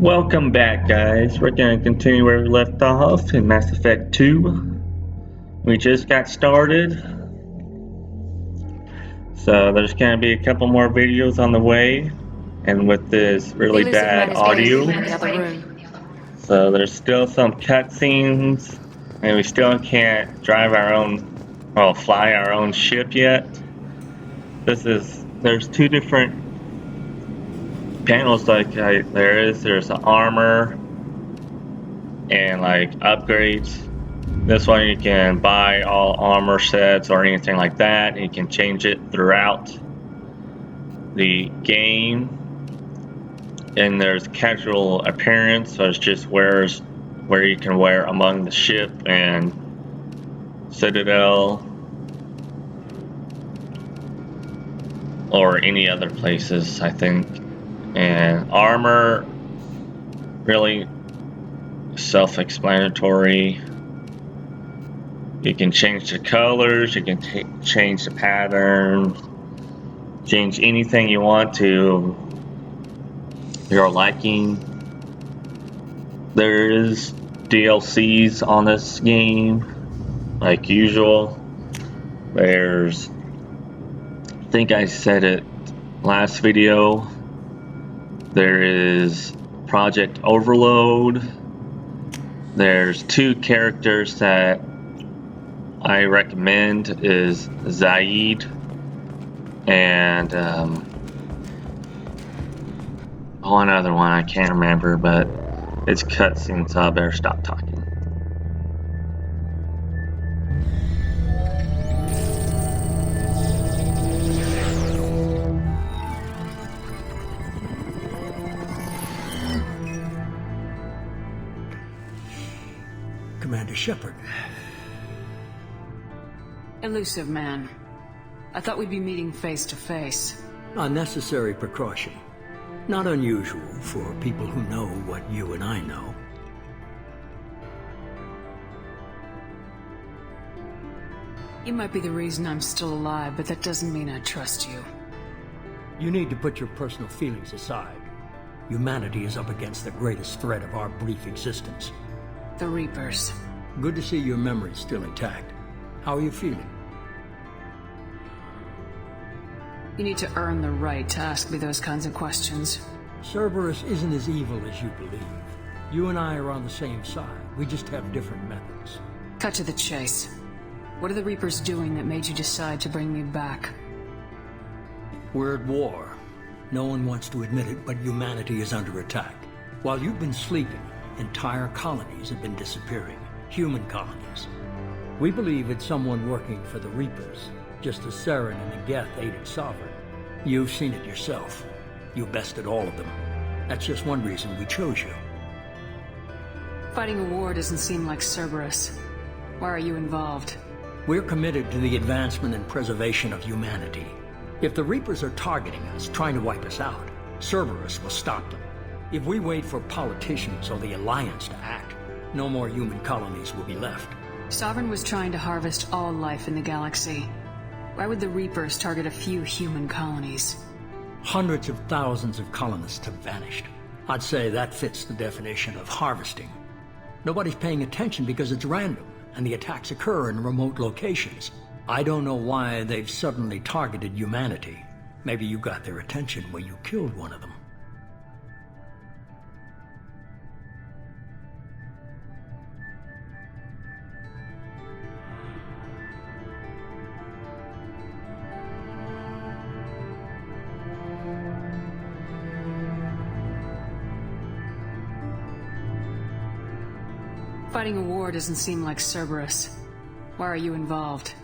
Welcome back, guys. We're going to continue where we left off in Mass Effect 2. We just got started. So there's going to be a couple more videos on the way. And with this really The elusive bad man is waiting audio. in the other room. So there's still some cutscenes. And we still can't drive our own, well, fly our own ship yet. There's two different panels there's armor and like upgrades. This one you can buy all armor sets or anything like that, and you can change it throughout the game. And there's casual appearance, so it's just where you can wear among the ship and Citadel or any other places, I think. And armor, really self-explanatory. You can change the colors, you can change the pattern, change anything you want to your liking. There is DLCs on this game, like usual. I think I said it last video, there is Project Overload. There's two characters that I recommend is Zaid and one other one I can't remember, but it's cutscene, so I better stop talking. Commander Shepard. Elusive man. I thought we'd be meeting face to face. Unnecessary precaution. Not unusual for people who know what you and I know. You might be the reason I'm still alive, but that doesn't mean I trust you. You need to put your personal feelings aside. Humanity is up against the greatest threat of our brief existence. The Reapers. Good to see your memory's still intact. How are you feeling? You need to earn the right to ask me those kinds of questions. Cerberus isn't as evil as you believe. You and I are on the same side. We just have different methods. Cut to the chase. What are the Reapers doing that made you decide to bring me back? We're at war. No one wants to admit it, but humanity is under attack. While you've been sleeping, entire colonies have been disappearing. Human colonies. We believe it's someone working for the Reapers, just as Saren and the Geth aided Sovereign. You've seen it yourself. You bested all of them. That's just one reason we chose you. Fighting a war doesn't seem like Cerberus. Why are you involved? We're committed to the advancement and preservation of humanity. If the Reapers are targeting us, trying to wipe us out, Cerberus will stop them. If we wait for politicians or the Alliance to act, no more human colonies will be left. Sovereign was trying to harvest all life in the galaxy. Why would the Reapers target a few human colonies? Hundreds of thousands of colonists have vanished. I'd say that fits the definition of harvesting. Nobody's paying attention because it's random, and the attacks occur in remote locations. I don't know why they've suddenly targeted humanity. Maybe you got their attention when you killed one of them. Fighting a war doesn't seem like Cerberus. Why are you involved?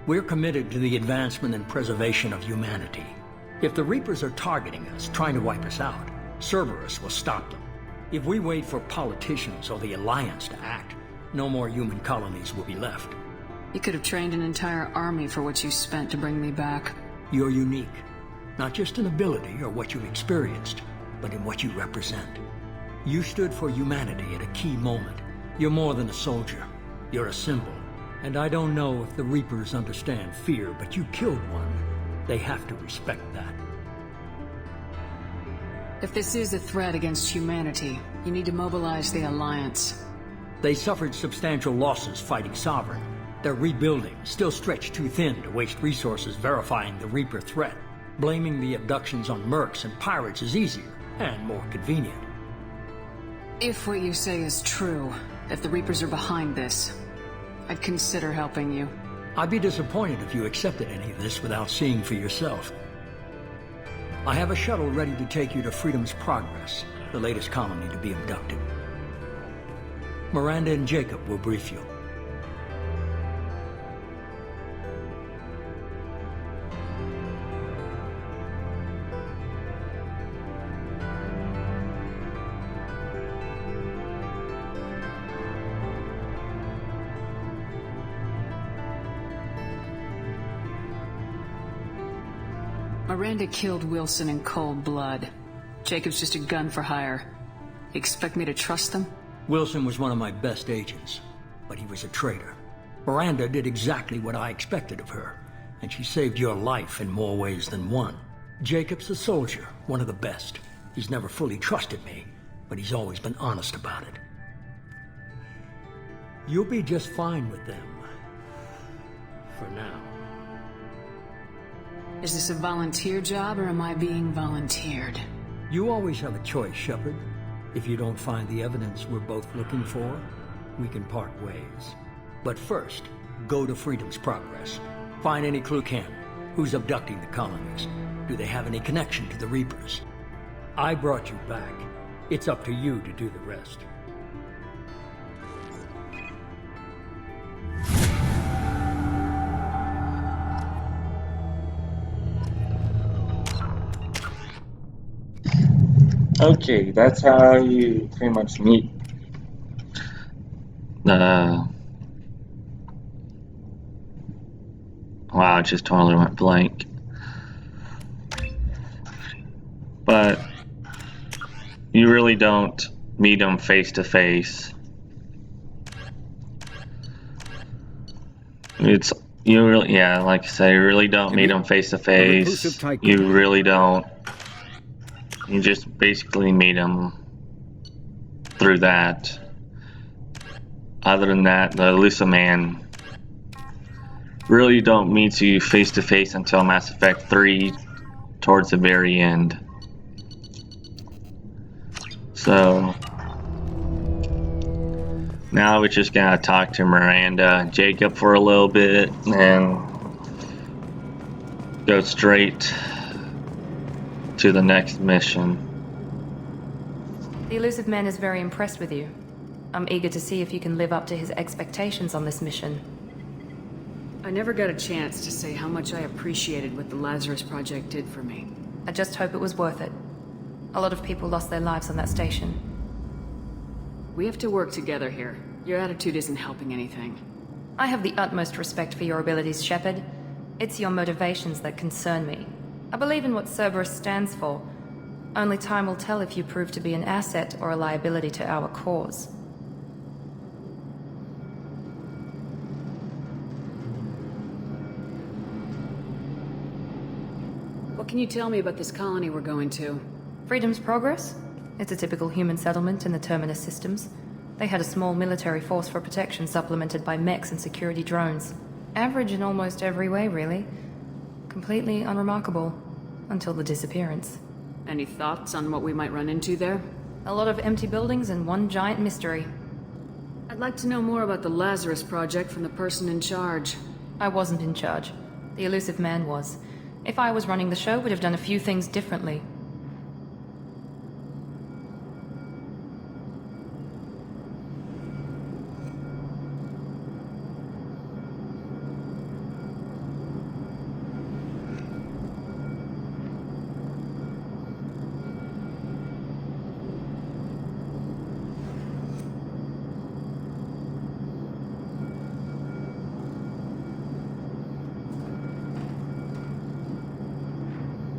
We're committed to the advancement and preservation of humanity. If the Reapers are targeting us, trying to wipe us out, Cerberus will stop them. If we wait for politicians or the Alliance to act, no more human colonies will be left. You could have trained an entire army for what you spent to bring me back. You're unique. Not just in ability or what you've experienced, but in what you represent. You stood for humanity at a key moment. You're more than a soldier. You're a symbol. And I don't know if the Reapers understand fear, but you killed one. They have to respect that. If this is a threat against humanity, you need to mobilize the Alliance. They suffered substantial losses fighting Sovereign. Their rebuilding still stretched too thin to waste resources verifying the Reaper threat. Blaming the abductions on mercs and pirates is easier and more convenient. If what you say is true, if the Reapers are behind this, I'd consider helping you. I'd be disappointed if you accepted any of this without seeing for yourself. I have a shuttle ready to take you to Freedom's Progress, the latest colony to be abducted. Miranda and Jacob will brief you. Miranda killed Wilson in cold blood. Jacob's just a gun for hire. You expect me to trust them? Wilson was one of my best agents, but he was a traitor. Miranda did exactly what I expected of her, and she saved your life in more ways than one. Jacob's a soldier, one of the best. He's never fully trusted me, but he's always been honest about it. You'll be just fine with them. For now. Is this a volunteer job, or am I being volunteered? You always have a choice, Shepard. If you don't find the evidence we're both looking for, we can part ways. But first, go to Freedom's Progress. Find any clue can. Who's abducting the colonies? Do they have any connection to the Reapers? I brought you back. It's up to you to do the rest. Okay, that's how you pretty much meet the... Wow, it just totally went blank. But you really don't meet them face to face. You really, yeah, like I say, you really don't meet them face to face. You really don't. You just basically meet them through that. Other than that, the elusive man really don't meet you face to face until Mass Effect 3 towards the very end. So now we just gotta talk to Miranda and Jacob for a little bit and go straight to the next mission. The elusive man is very impressed with you. I'm eager to see if you can live up to his expectations on this mission. I never got a chance to say how much I appreciated what the Lazarus Project did for me. I just hope it was worth it. A lot of people lost their lives on that station. We have to work together here. Your attitude isn't helping anything. I have the utmost respect for your abilities, Shepard. It's your motivations that concern me. I believe in what Cerberus stands for. Only time will tell if you prove to be an asset or a liability to our cause. What can you tell me about this colony we're going to? Freedom's Progress? It's a typical human settlement in the Terminus systems. They had a small military force for protection supplemented by mechs and security drones. Average in almost every way, really. Completely unremarkable. Until the disappearance. Any thoughts on what we might run into there? A lot of empty buildings and one giant mystery. I'd like to know more about the Lazarus Project from the person in charge. I wasn't in charge. The elusive man was. If I was running the show, we'd have done a few things differently.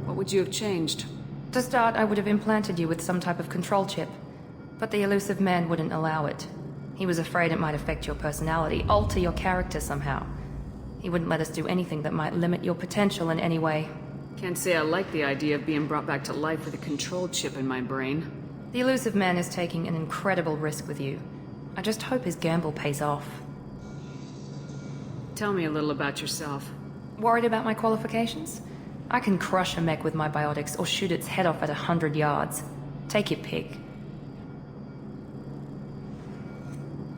What would you have changed? To start, I would have implanted you with some type of control chip. But the elusive man wouldn't allow it. He was afraid it might affect your personality, alter your character somehow. He wouldn't let us do anything that might limit your potential in any way. Can't say I like the idea of being brought back to life with a control chip in my brain. The elusive man is taking an incredible risk with you. I just hope his gamble pays off. Tell me a little about yourself. Worried about my qualifications? I can crush a mech with my biotics or shoot its head off at 100 yards. Take your pick.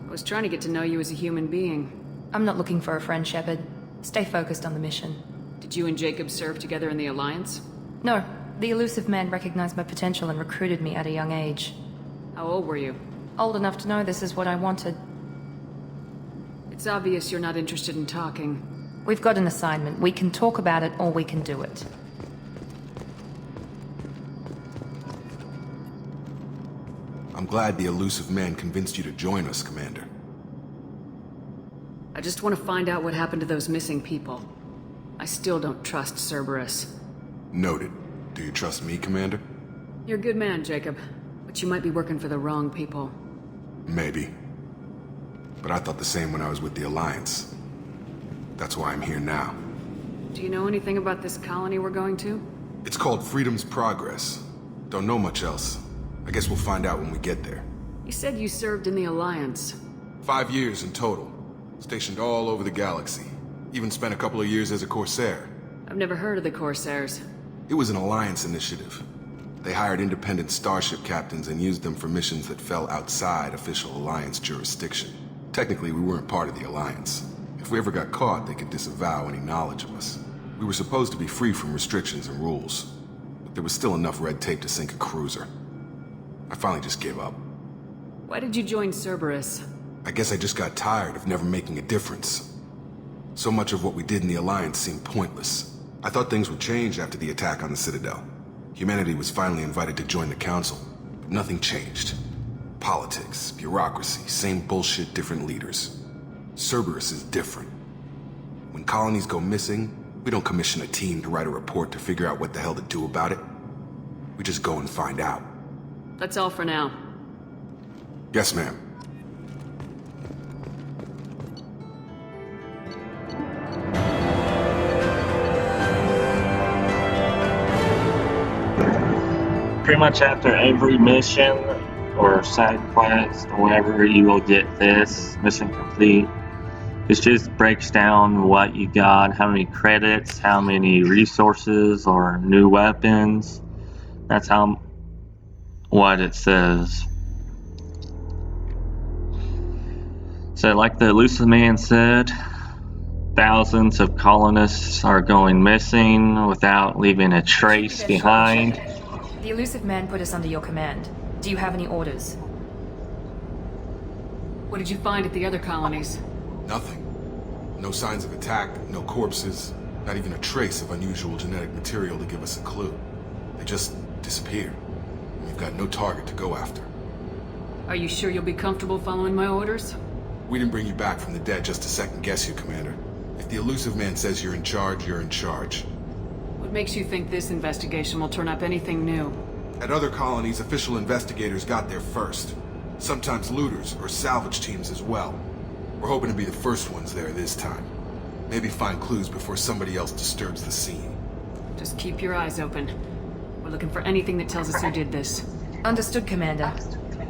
I was trying to get to know you as a human being. I'm not looking for a friend, Shepard. Stay focused on the mission. Did you and Jacob serve together in the Alliance? No, the elusive man recognized my potential and recruited me at a young age. How old were you? Old enough to know this is what I wanted. It's obvious you're not interested in talking. We've got an assignment. We can talk about it or we can do it. I'm glad the elusive man convinced you to join us, Commander. I just want to find out what happened to those missing people. I still don't trust Cerberus. Noted. Do you trust me, Commander? You're a good man, Jacob. But you might be working for the wrong people. Maybe. But I thought the same when I was with the Alliance. That's why I'm here now. Do you know anything about this colony we're going to? It's called Freedom's Progress. Don't know much else. I guess we'll find out when we get there. You said you served in the Alliance. 5 years in total. Stationed all over the galaxy. Even spent a couple of years as a Corsair. I've never heard of the Corsairs. It was an Alliance initiative. They hired independent starship captains and used them for missions that fell outside official Alliance jurisdiction. Technically, we weren't part of the Alliance. If we ever got caught, they could disavow any knowledge of us. We were supposed to be free from restrictions and rules, but there was still enough red tape to sink a cruiser. I finally just gave up. Why did you join Cerberus? I guess I just got tired of never making a difference. So much of what we did in the Alliance seemed pointless. I thought things would change after the attack on the Citadel. Humanity was finally invited to join the Council, but nothing changed. Politics, bureaucracy, same bullshit, different leaders. Cerberus is different. When colonies go missing, we don't commission a team to write a report to figure out what the hell to do about it. We just go and find out. That's all for now. Yes, ma'am. Pretty much after every mission or side quest or whatever, you will get this mission complete. It just breaks down what you got, how many credits, how many resources or new weapons. That's what it says. So like the elusive man said, thousands of colonists are going missing without leaving a trace behind. The elusive man put us under your command. Do you have any orders? What did you find at the other colonies? Nothing. No signs of attack, no corpses, not even a trace of unusual genetic material to give us a clue. They just disappeared. We've got no target to go after. Are you sure you'll be comfortable following my orders? We didn't bring you back from the dead just to second guess you, Commander. If the elusive man says you're in charge, you're in charge. What makes you think this investigation will turn up anything new? At other colonies, official investigators got there first. Sometimes looters or salvage teams as well. We're hoping to be the first ones there this time. Maybe find clues before somebody else disturbs the scene. Just keep your eyes open. We're looking for anything that tells us who did this. Understood, Commander.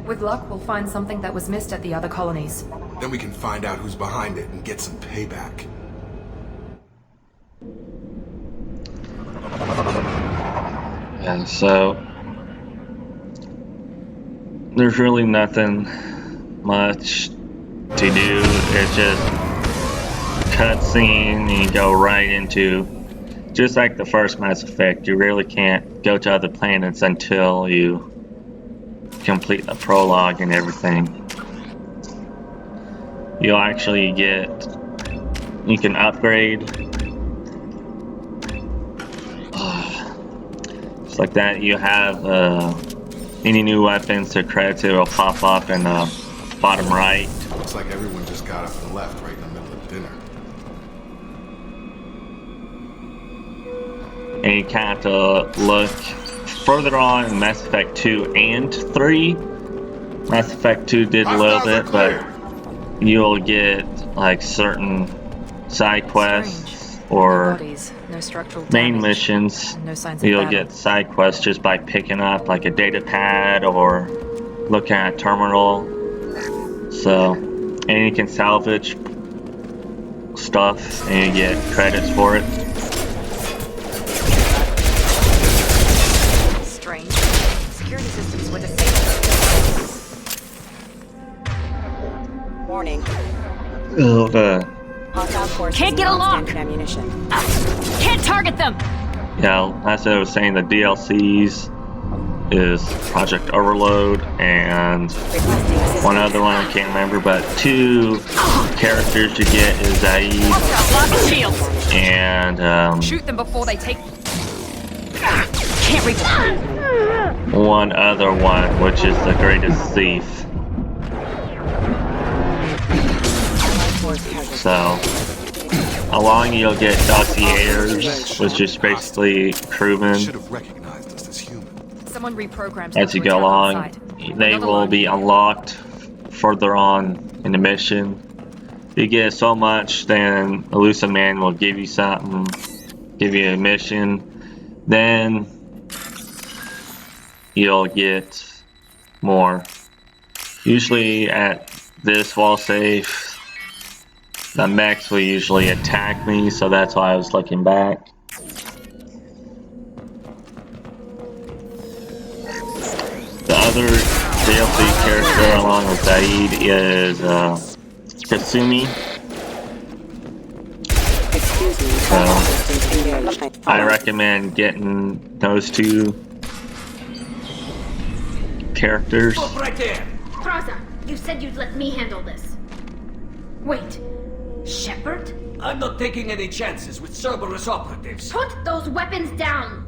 With luck, we'll find something that was missed at the other colonies. Then we can find out who's behind it and get some payback. And so there's really nothing much to do. It's just cutscene. You go right into, just like the first Mass Effect, you really can't go to other planets until you complete the prologue and everything. You'll actually you can upgrade. Just like that, you have any new weapons to credits, it will pop up in the bottom right. Looks like everyone just got up and left right in the middle of dinner. And you kind of have to look further on in Mass Effect 2 and 3. Mass Effect 2 did a little bit, but you'll get like certain side quests or Bodies, no structural main damage, missions, no signs of you'll battle. get side quests just by picking up like a data pad or looking at a terminal. So, and you can salvage stuff and you get credits for it. Strange. Security systems were disabled. Warning. Hostile forces Can't get a lock! non-standard ammunition. Can't target them! Yeah, as I was saying, the DLCs is Project Overload and Requesting assistance. one other one I can't remember, but 2 characters you get is Zaid Block the shield! and Shoot them before they take. Can't reach them. one other one, which is the greatest thief. So, along you'll get dossiers, which is basically crewmen. Should have recognized us as human. Someone reprogrammed As you go along, they will be unlocked further on in the mission. You get so much, then Elusive Man will give you something, give you a mission. Then you'll get more. Usually at this wall safe, the mechs will usually attack me, so that's why I was looking back. The other DLC character along with Zaid is Kasumi. Excuse me. So, Distance engaged. I recommend getting those 2 characters. Stop right there! Praza, you said you'd let me handle this. Wait, Shepard? I'm not taking any chances with Cerberus operatives. Put those weapons down!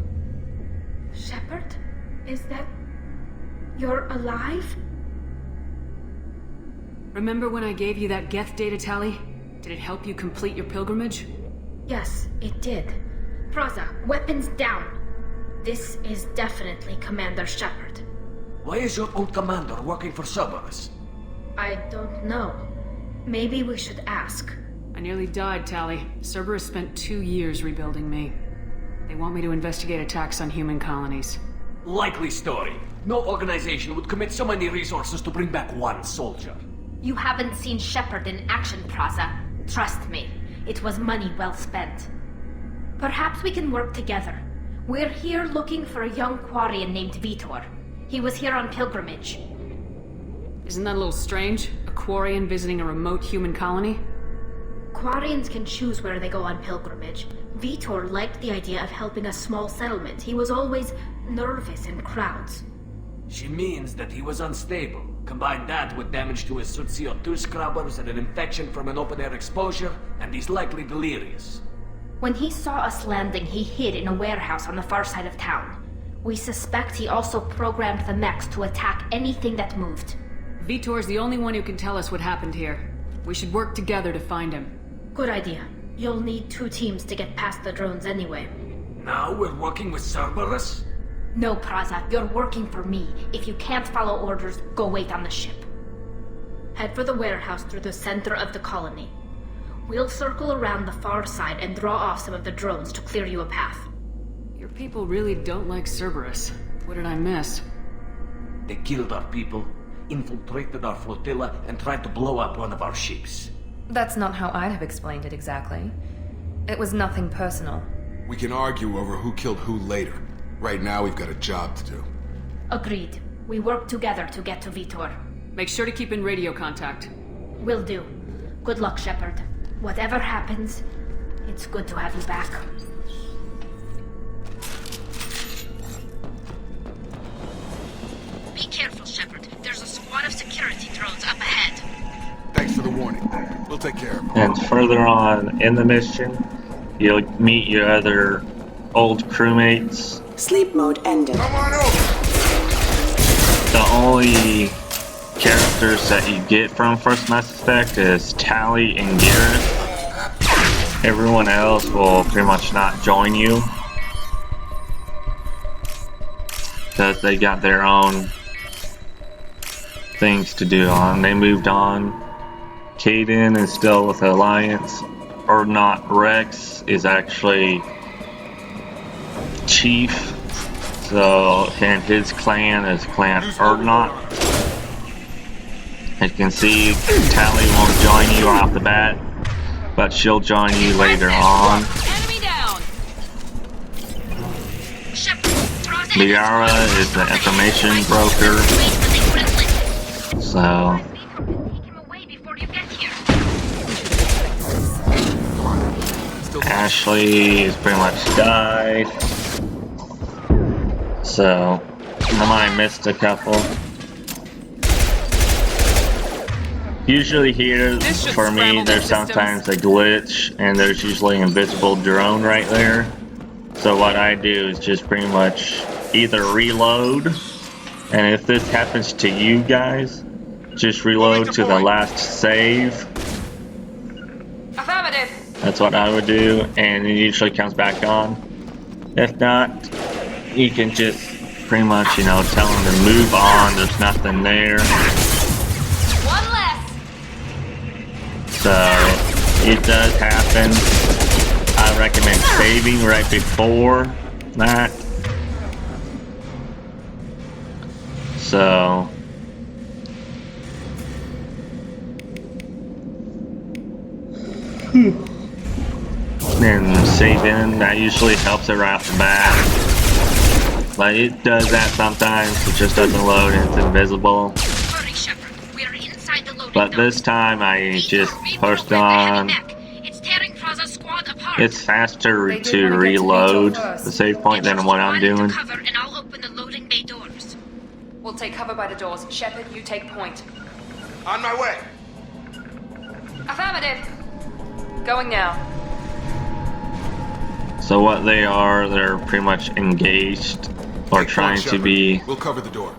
Shepard? Is that... You're alive? Remember when I gave you that Geth data tally? Did it help you complete your pilgrimage? Yes, it did. Praza, weapons down! This is definitely Commander Shepard. Why is your old commander working for Cerberus? I don't know. Maybe we should ask. I nearly died, Tally. Cerberus spent 2 years rebuilding me. They want me to investigate attacks on human colonies. Likely story. No organization would commit so many resources to bring back one soldier. You haven't seen Shepard in action, Praza. Trust me, it was money well spent. Perhaps we can work together. We're here looking for a young Quarian named Vitor. He was here on pilgrimage. Isn't that a little strange? A Quarian visiting a remote human colony? Quarians can choose where they go on pilgrimage. Vitor liked the idea of helping a small settlement. He was always nervous in crowds. She means that he was unstable. Combine that with damage to his suit CO2 scrubbers and an infection from an open-air exposure, and he's likely delirious. When he saw us landing, he hid in a warehouse on the far side of town. We suspect he also programmed the mechs to attack anything that moved. Vitor's the only one who can tell us what happened here. We should work together to find him. Good idea. You'll need 2 teams to get past the drones anyway. Now we're working with Cerberus? No, Praza, you're working for me. If you can't follow orders, go wait on the ship. Head for the warehouse through the center of the colony. We'll circle around the far side and draw off some of the drones to clear you a path. Your people really don't like Cerberus. What did I miss? They killed our people, infiltrated our flotilla, and tried to blow up one of our ships. That's not how I'd have explained it exactly. It was nothing personal. We can argue over who killed who later. Right now, we've got a job to do. Agreed. We work together to get to Vitor. Make sure to keep in radio contact. Will do. Good luck, Shepard. Whatever happens, it's good to have you back. Be careful, Shepard. There's a squad of security drones up ahead. Thanks for the warning. We'll take care of it. And further on in the mission, you'll meet your other old crewmates. Sleep mode ended. Come on over! The only characters that you get from First Mass Effect is Tally and Garrett. Everyone else will pretty much not join you, because they got their own things to do on. They moved on. Caden is still with the Alliance. Urdnot Rex is actually chief. So, and his clan is Clan Urdnot. As you can see, Tally won't join you off the bat, but she'll join you later on. Enemy down. Liara is the information broker. So, Ashley is pretty much died. So, I might have missed a couple. Usually here, for me, there's sometimes a glitch, and there's usually an invisible drone right there. So what I do is just pretty much either reload, and if this happens to you guys, just reload to the last save. Affirmative. That's what I would do, and it usually comes back on. If not, you can just pretty much, you know, tell them to move on, there's nothing there. One less. So, it does happen. I recommend saving right before that. So, then saving, that usually helps it right off the bat. But it does that sometimes, it just doesn't load and it's invisible. Hurry, Shepard. We're inside the loading But this time I just pushed on. It's tearing Plaza's squad apart. It's faster They did to wanna get to reload Mitchell first. the save point than what I'm doing. Cover and I'll open the loading bay doors. We'll take cover by the doors. Shepard, you take point. On my way. Affirmative. Going now. So what they are, they're pretty much engaged or Take trying point, to Shepard. be. We'll cover the door.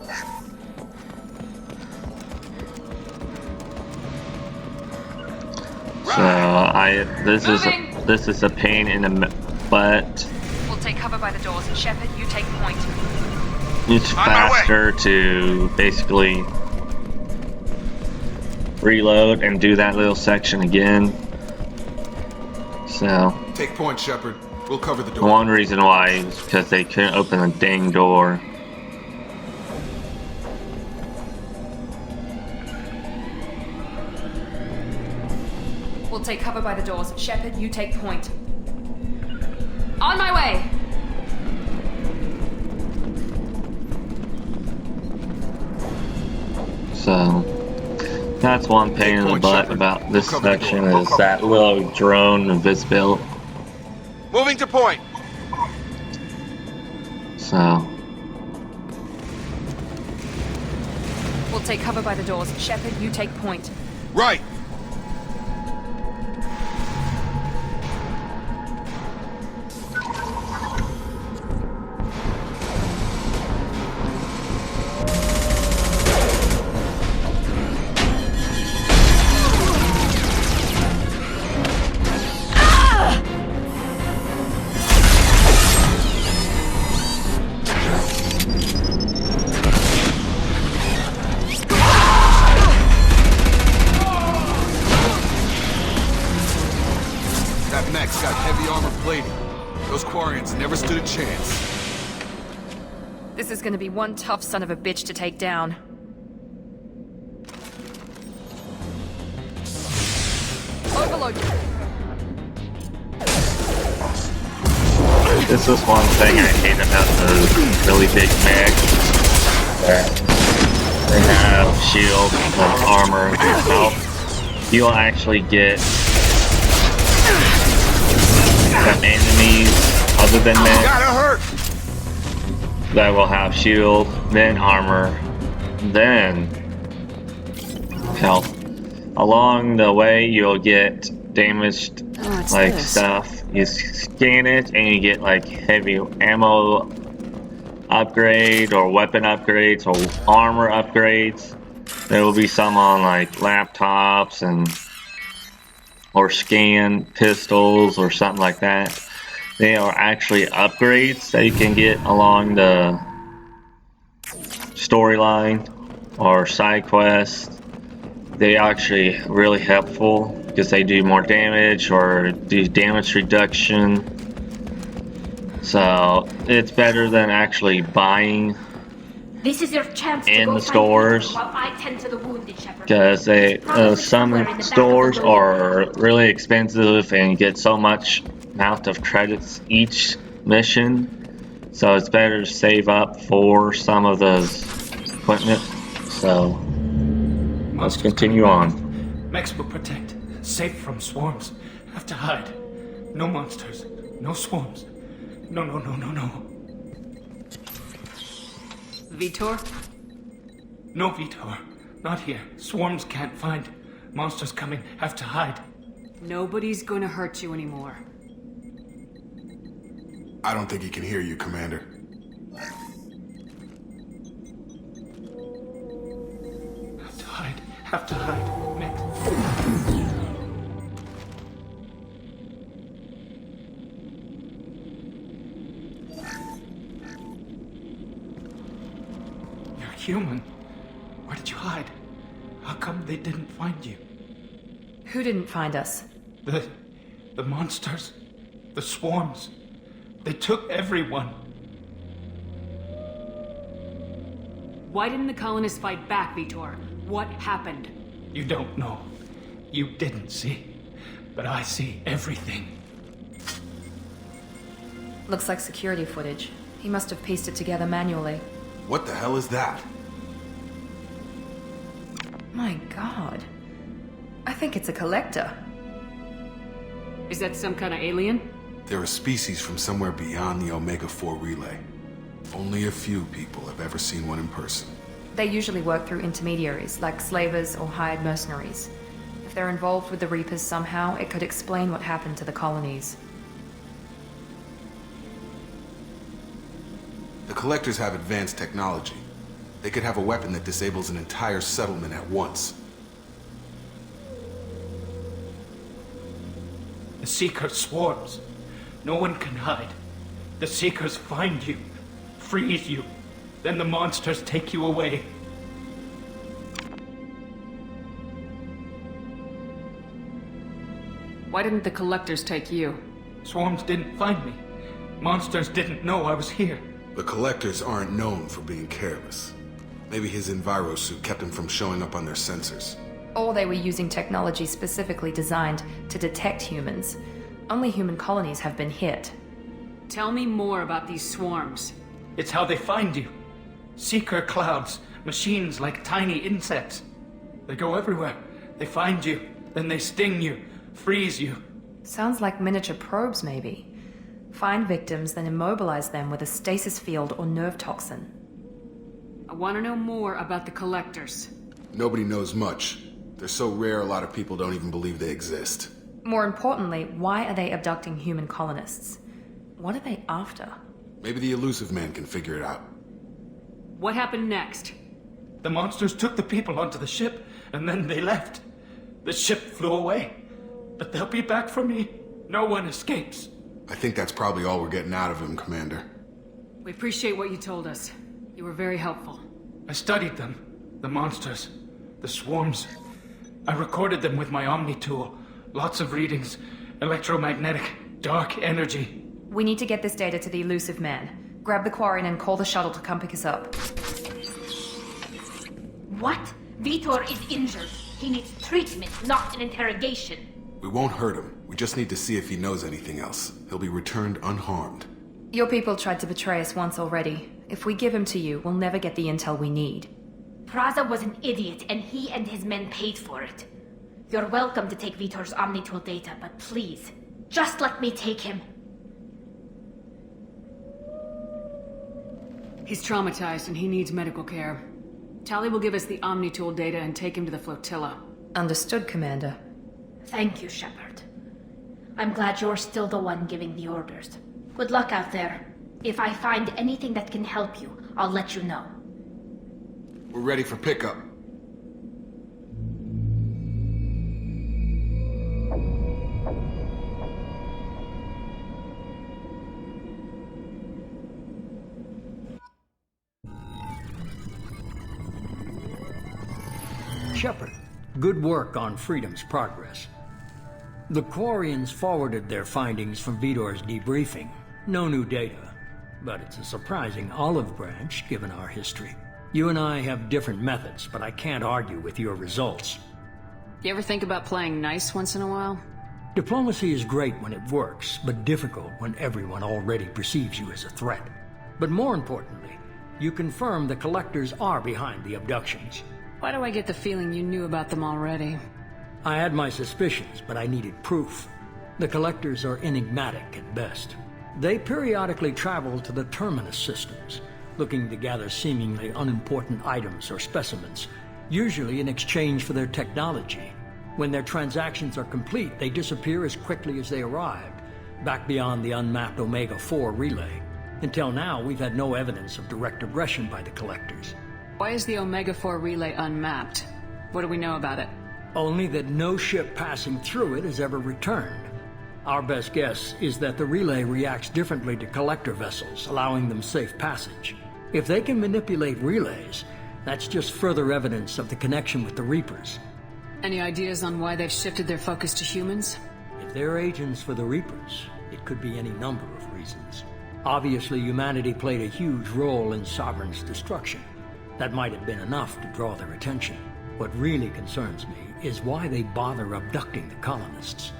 So this is a pain in the butt. We'll take cover by the doors. Shepard, you take point. It's faster to basically reload and do that little section again. So Take point, Shepard. We'll cover the door. one reason why is because they couldn't open the dang door. We'll take cover by the doors. Shepard, you take point. On my way! So that's one pain in the butt about this section is that little drone invisibility. Moving to point. So We'll take cover by the doors. Shepard, you take point. Right. That mech's got heavy armor plating. Those Quarians never stood a chance. This is gonna be one tough son of a bitch to take down. Overload. this is one thing I hate about the really big mechs. They have shield and armor and health. You'll actually get some enemies other than mechs Gotta hurt. that will have shield, then armor, then health. Along the way, you'll get damaged What's like this? stuff. You scan it and you get like heavy ammo upgrade or weapon upgrades or armor upgrades. There will be some on like laptops and or scan pistols or something like that. They are actually upgrades that you can get along the storyline or side quests. They are actually really helpful because they do more damage or do damage reduction. So it's better than actually buying This is your chance in to go the find stores, Victor while I tend to the wounded, Shepard. because they He's probably somewhere in some the back of the stores building. are really expensive and you get so much amount of credits each mission. So it's better to save up for some of those equipment. So let's continue on. Max will protect. Safe from swarms. Have to hide. No monsters. No swarms. No. Vitor? No, Vitor. Not here. Swarms can't find. Monsters coming. Have to hide. Nobody's gonna hurt you anymore. I don't think he can hear you, Commander. Have to hide. Have to hide. Max. You're human. Where did you hide? How come they didn't find you? Who didn't find us? The monsters. The swarms. They took everyone. Why didn't the colonists fight back, Vitor? What happened? You don't know. You didn't see. But I see everything. Looks like security footage. He must have pieced it together manually. What the hell is that? My god. I think it's a collector. Is that some kind of alien? They're a species from somewhere beyond the Omega-4 relay. Only a few people have ever seen one in person. They usually work through intermediaries, like slavers or hired mercenaries. If they're involved with the Reapers somehow, it could explain what happened to the colonies. The Collectors have advanced technology. They could have a weapon that disables an entire settlement at once. The Seeker swarms. No one can hide. The Seekers find you, freeze you, then the monsters take you away. Why didn't the collectors take you? Swarms didn't find me. Monsters didn't know I was here. The Collectors aren't known for being careless. Maybe his Enviro suit kept him from showing up on their sensors. Or they were using technology specifically designed to detect humans. Only human colonies have been hit. Tell me more about these swarms. It's how they find you. Seeker clouds, machines like tiny insects. They go everywhere. They find you, then they sting you, freeze you. Sounds like miniature probes, maybe. Find victims, then immobilize them with a stasis field or nerve toxin. I want to know more about the collectors. Nobody knows much. They're so rare, a lot of people don't even believe they exist. More importantly, why are they abducting human colonists? What are they after? Maybe the Elusive Man can figure it out. What happened next? The monsters took the people onto the ship, and then they left. The ship flew away. But they'll be back for me. No one escapes. I think that's probably all we're getting out of him, Commander. We appreciate what you told us. You were very helpful. I studied them. The monsters. The swarms. I recorded them with my Omni tool. Lots of readings. Electromagnetic. Dark energy. We need to get this data to the Elusive Man. Grab the Quarian and call the shuttle to come pick us up. What? Vitor is injured. He needs treatment, not an interrogation. We won't hurt him. We just need to see if he knows anything else. He'll be returned unharmed. Your people tried to betray us once already. If we give him to you, we'll never get the intel we need. Praza was an idiot, and he and his men paid for it. You're welcome to take Vitor's Omnitool data, but please, just let me take him. He's traumatized and he needs medical care. Tali will give us the Omnitool data and take him to the flotilla. Understood, Commander. Thank you, Shepard. I'm glad you're still the one giving the orders. Good luck out there. If I find anything that can help you, I'll let you know. We're ready for pickup. Shepard, good work on Freedom's progress. The Quarians forwarded their findings from Vidor's debriefing. No new data, but it's a surprising olive branch given our history. You and I have different methods, but I can't argue with your results. You ever think about playing nice once in a while? Diplomacy is great when it works, but difficult when everyone already perceives you as a threat. But more importantly, you confirm the Collectors are behind the abductions. Why do I get the feeling you knew about them already? I had my suspicions, but I needed proof. The Collectors are enigmatic at best. They periodically travel to the Terminus systems, looking to gather seemingly unimportant items or specimens, usually in exchange for their technology. When their transactions are complete, they disappear as quickly as they arrived, back beyond the unmapped Omega-4 relay. Until now, we've had no evidence of direct aggression by the Collectors. Why is the Omega-4 relay unmapped? What do we know about it? Only that no ship passing through it has ever returned. Our best guess is that the relay reacts differently to Collector vessels, allowing them safe passage. If they can manipulate relays, that's just further evidence of the connection with the Reapers. Any ideas on why they've shifted their focus to humans? If they're agents for the Reapers, it could be any number of reasons. Obviously, humanity played a huge role in Sovereign's destruction. That might have been enough to draw their attention. What really concerns me is why they bother abducting the colonists.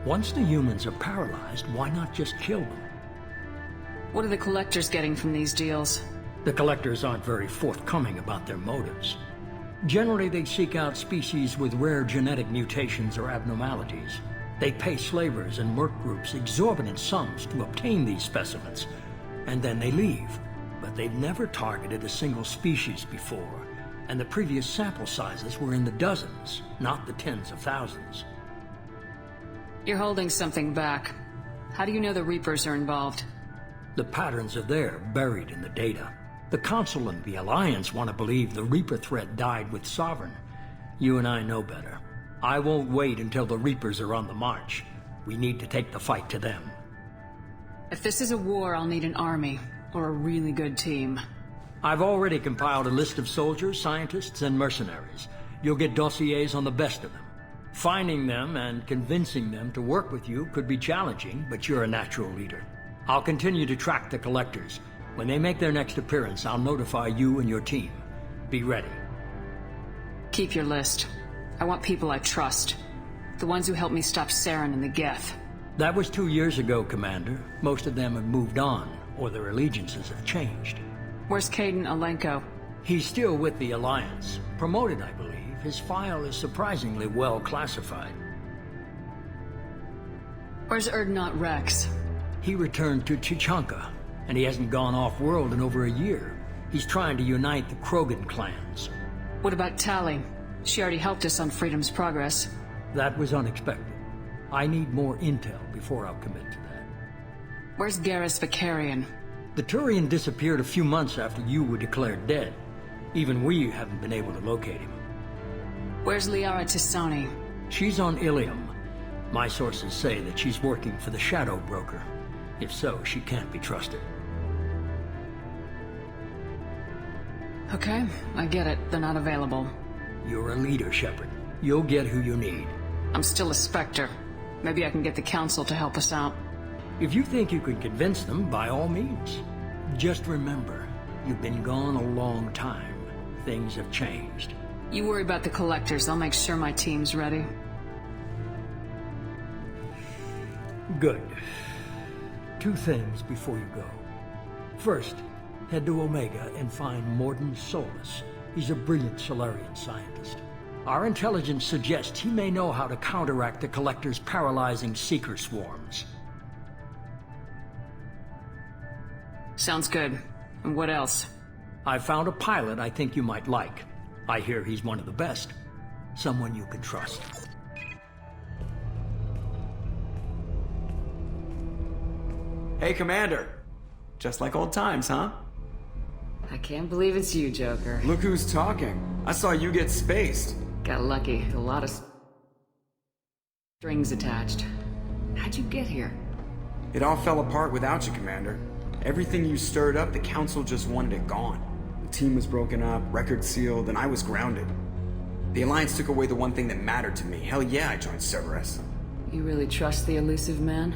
Once the humans are paralyzed, why not just kill them? What are the Collectors getting from these deals? The Collectors aren't very forthcoming about their motives. Generally, they seek out species with rare genetic mutations or abnormalities. They pay slavers and merc groups exorbitant sums to obtain these specimens, and then they leave. But they've never targeted a single species before, and the previous sample sizes were in the dozens, not the tens of thousands. You're holding something back. How do you know the Reapers are involved? The patterns are there, buried in the data. The Council and the Alliance want to believe the Reaper threat died with Sovereign. You and I know better. I won't wait until the Reapers are on the march. We need to take the fight to them. If this is a war, I'll need an army, or a really good team. I've already compiled a list of soldiers, scientists, and mercenaries. You'll get dossiers on the best of them. Finding them and convincing them to work with you could be challenging, but you're a natural leader. I'll continue to track the Collectors. When they make their next appearance, I'll notify you and your team. Be ready. Keep your list. I want people I trust. The ones who helped me stop Saren and the Geth. That was 2 years ago, Commander. Most of them have moved on, or their allegiances have changed. Where's Caden Alenko? He's still with the Alliance. Promoted, I believe. His file is surprisingly well classified. Where's Erdnot Rex? He returned to Chichanka, and he hasn't gone off-world in over a year. He's trying to unite the Krogan clans. What about Tali? She already helped us on Freedom's Progress. That was unexpected. I need more intel before I'll commit to that. Where's Garrus Vicarian? The Turian disappeared a few months after you were declared dead. Even we haven't been able to locate him. Where's Liara Tisani? She's on Ilium. My sources say that she's working for the Shadow Broker. If so, she can't be trusted. Okay, I get it. They're not available. You're a leader, Shepard. You'll get who you need. I'm still a Spectre. Maybe I can get the Council to help us out. If you think you can convince them, by all means. Just remember, you've been gone a long time. Things have changed. You worry about the Collectors. I'll make sure my team's ready. Good. 2 things before you go. First, head to Omega and find Morden Solus. He's a brilliant Solarian scientist. Our intelligence suggests he may know how to counteract the Collector's paralyzing Seeker swarms. Sounds good. And what else? I found a pilot I think you might like. I hear he's one of the best. Someone you can trust. Hey, Commander. Just like old times, huh? I can't believe it's you, Joker. Look who's talking. I saw you get spaced. Got lucky. A lot of strings attached. How'd you get here? It all fell apart without you, Commander. Everything you stirred up, the Council just wanted it gone. The team was broken up, record sealed, and I was grounded. The Alliance took away the one thing that mattered to me. Hell yeah, I joined Cerberus. You really trust the elusive man?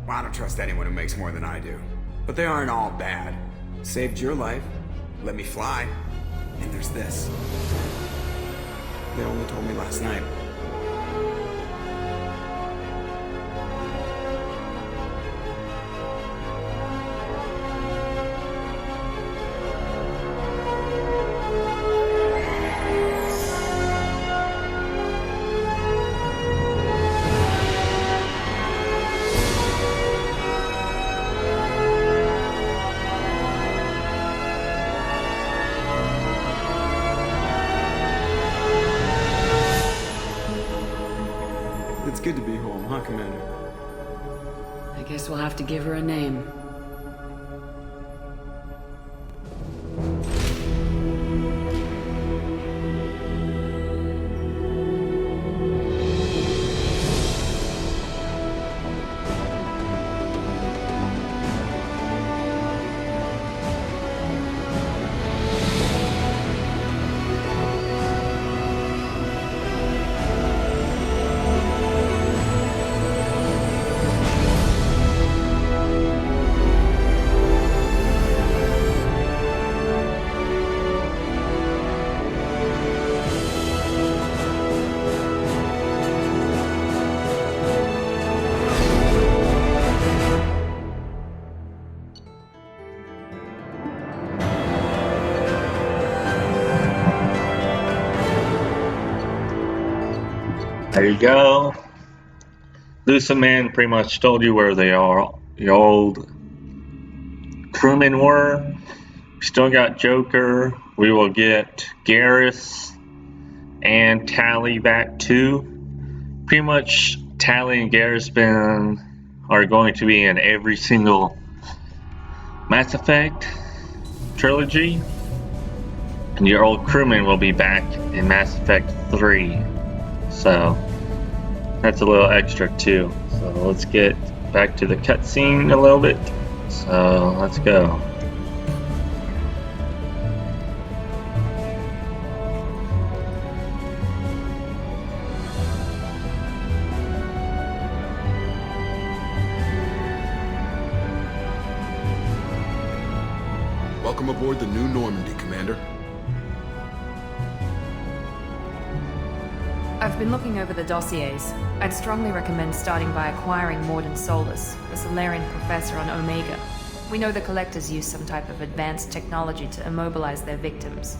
Well, I don't trust anyone who makes more than I do. But they aren't all bad. Saved your life, let me fly, and there's this. They only told me last night. It's good to be home, huh, Commander? I guess we'll have to give her a name. There you go. Lucid Man pretty much told you where they are. The old crewmen were. Still got Joker. We will get Garrus and Tally back too. Pretty much Tally and Garrus are going to be in every single Mass Effect trilogy. And your old crewman will be back in Mass Effect 3. So that's a little extra too. So let's get back to the cutscene a little bit. So let's go. Welcome aboard the New Normandy, Commander. I've been looking over the dossiers. I'd strongly recommend starting by acquiring Mordin Solus, the Solarian professor on Omega. We know the Collectors use some type of advanced technology to immobilize their victims.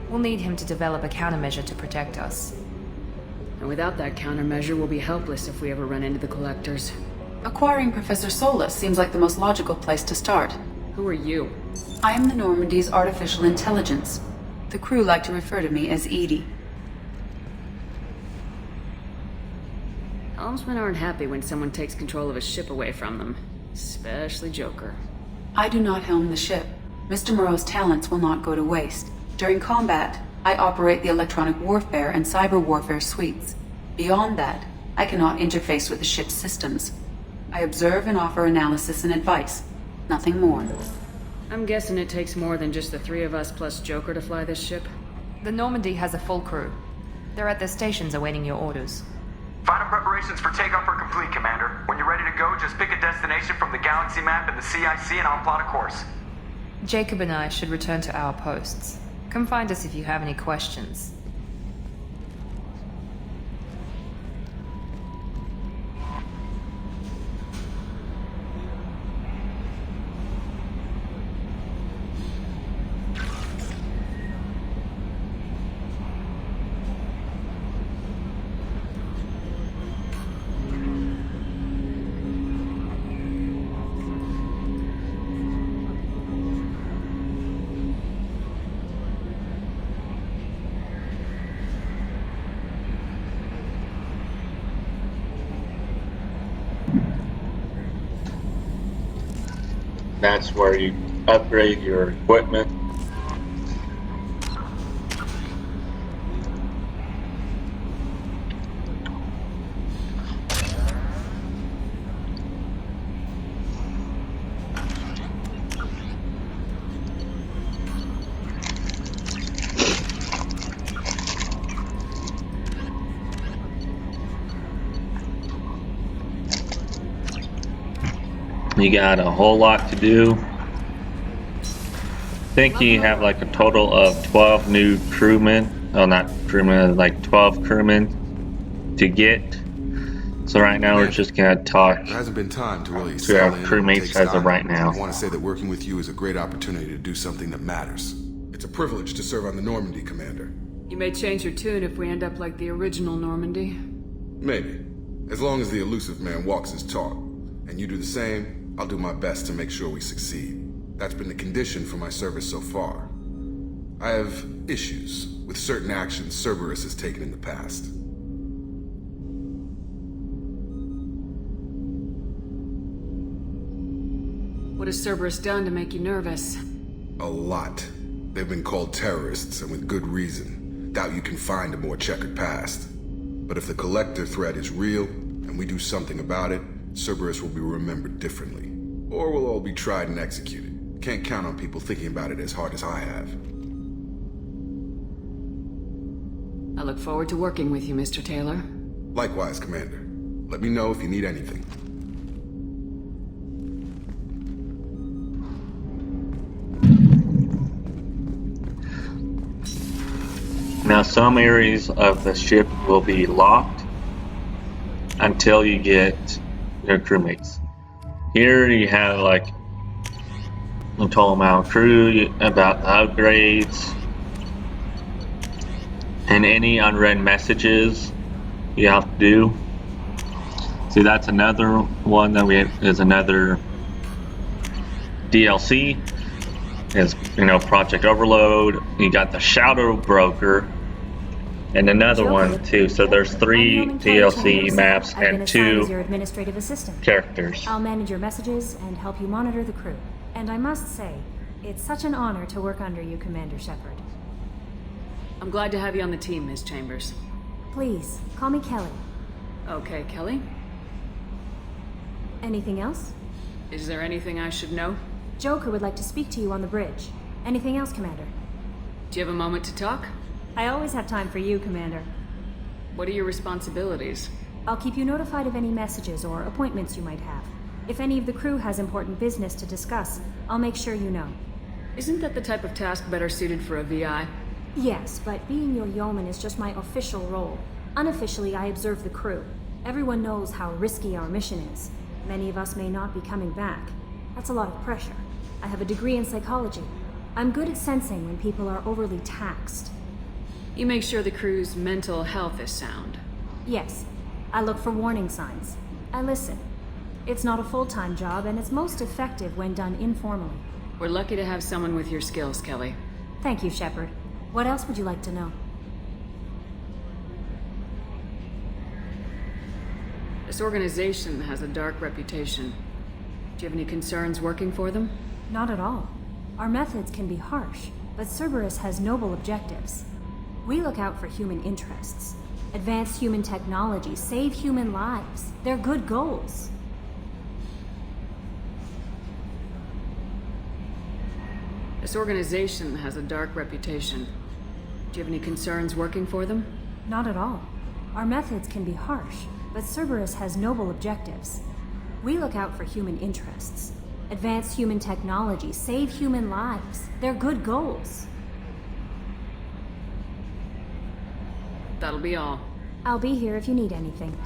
We'll need him to develop a countermeasure to protect us. And without that countermeasure, we'll be helpless if we ever run into the Collectors. Acquiring Professor Solus seems like the most logical place to start. Who are you? I am the Normandy's artificial intelligence. The crew like to refer to me as Edie. Helmsmen aren't happy when someone takes control of a ship away from them. Especially Joker. I do not helm the ship. Mr. Moreau's talents will not go to waste. During combat, I operate the electronic warfare and cyber warfare suites. Beyond that, I cannot interface with the ship's systems. I observe and offer analysis and advice. Nothing more. I'm guessing it takes more than just the three of us plus Joker to fly this ship. The Normandy has a full crew. They're at their stations awaiting your orders. Final preparations for takeoff are complete, Commander. When you're ready to go, just pick a destination from the galaxy map and the CIC and I'll plot a course. Jacob and I should return to our posts. Come find us if you have any questions. That's where you upgrade your equipment. You got a whole lot to do. I think you have like a total of 12 new crewmen. Oh, not crewmen, like 12 crewmen to get. So right now we're just gonna talk There hasn't been time to really to our settle in and crewmates take as stock. of right now. I want to say that working with you is a great opportunity to do something that matters. It's a privilege to serve on the Normandy, Commander. You may change your tune if we end up like the original Normandy. Maybe. As long as the elusive man walks his talk, and you do the same, I'll do my best to make sure we succeed. That's been the condition for my service so far. I have issues with certain actions Cerberus has taken in the past. What has Cerberus done to make you nervous? A lot. They've been called terrorists, and with good reason. Doubt you can find a more checkered past. But if the Collector threat is real, and we do something about it, Cerberus will be remembered differently. Or we'll all be tried and executed. Can't count on people thinking about it as hard as I have. I look forward to working with you, Mr. Taylor. Likewise, Commander. Let me know if you need anything. Now some areas of the ship will be locked until you get your crewmates. Here you have like a total amount of crew, about the upgrades, and any unread messages you have to do. See, that's another one that is another DLC. Is, you know, Project Overload. You got the Shadow Broker. And another one too. So there's 3 DLC maps and 2 your administrative assistant. characters. I'll manage your messages and help you monitor the crew. And I must say, it's such an honor to work under you, Commander Shepard. I'm glad to have you on the team, Miss Chambers. Please, call me Kelly. Okay, Kelly. Anything else? Is there anything I should know? Joker would like to speak to you on the bridge. Anything else, Commander? Do you have a moment to talk? I always have time for you, Commander. What are your responsibilities? I'll keep you notified of any messages or appointments you might have. If any of the crew has important business to discuss, I'll make sure you know. Isn't that the type of task better suited for a VI? Yes, but being your yeoman is just my official role. Unofficially, I observe the crew. Everyone knows how risky our mission is. Many of us may not be coming back. That's a lot of pressure. I have a degree in psychology. I'm good at sensing when people are overly taxed. You make sure the crew's mental health is sound. Yes. I look for warning signs. I listen. It's not a full-time job, and it's most effective when done informally. We're lucky to have someone with your skills, Kelly. Thank you, Shepard. What else would you like to know? This organization has a dark reputation. Do you have any concerns working for them? Not at all. Our methods can be harsh, but Cerberus has noble objectives. We look out for human interests. Advance human technology, save human lives. They're good goals. This organization has a dark reputation. Do you have any concerns working for them? Not at all. Our methods can be harsh, but Cerberus has noble objectives. We look out for human interests. Advance human technology, save human lives. They're good goals. That'll be all. I'll be here if you need anything.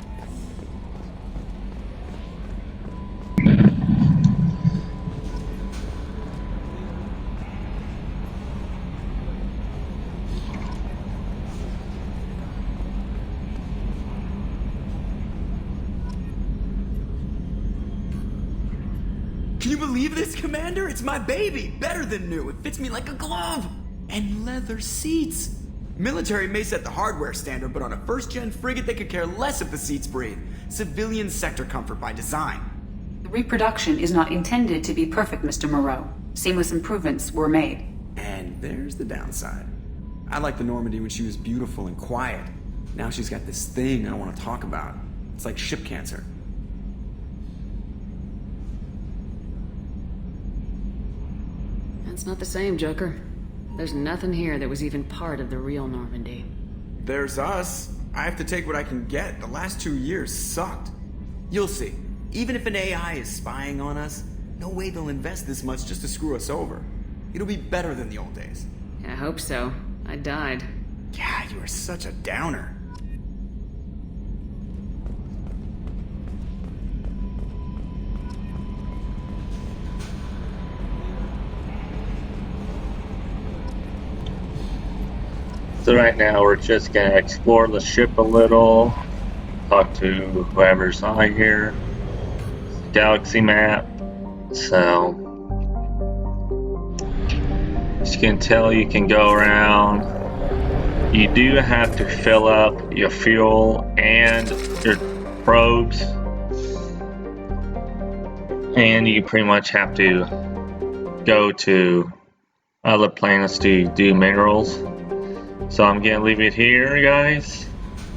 Can you believe this, Commander? It's my baby! Better than new. It fits me like a glove! And leather seats! Military may set the hardware standard, but on a first-gen frigate they could care less if the seats breathe. Civilian sector comfort by design. The reproduction is not intended to be perfect, Mr. Moreau. Seamless improvements were made. And there's the downside. I liked the Normandy when she was beautiful and quiet. Now she's got this thing I don't want to talk about. It's like ship cancer. That's not the same, Joker. There's nothing here that was even part of the real Normandy. There's us. I have to take what I can get. The last 2 years sucked. You'll see. Even if an AI is spying on us, no way they'll invest this much just to screw us over. It'll be better than the old days. I hope so. I died. Yeah, you are such a downer. So right now we're just gonna explore the ship a little, talk to whoever's on here. It's a galaxy map, so as you can tell, you can go around. You do have to fill up your fuel and your probes, and you pretty much have to go to other planets to do minerals. So I'm gonna leave it here, guys.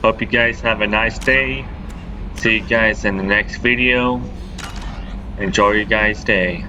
Hope you guys have a nice day. See you guys in the next video. Enjoy your guys' day.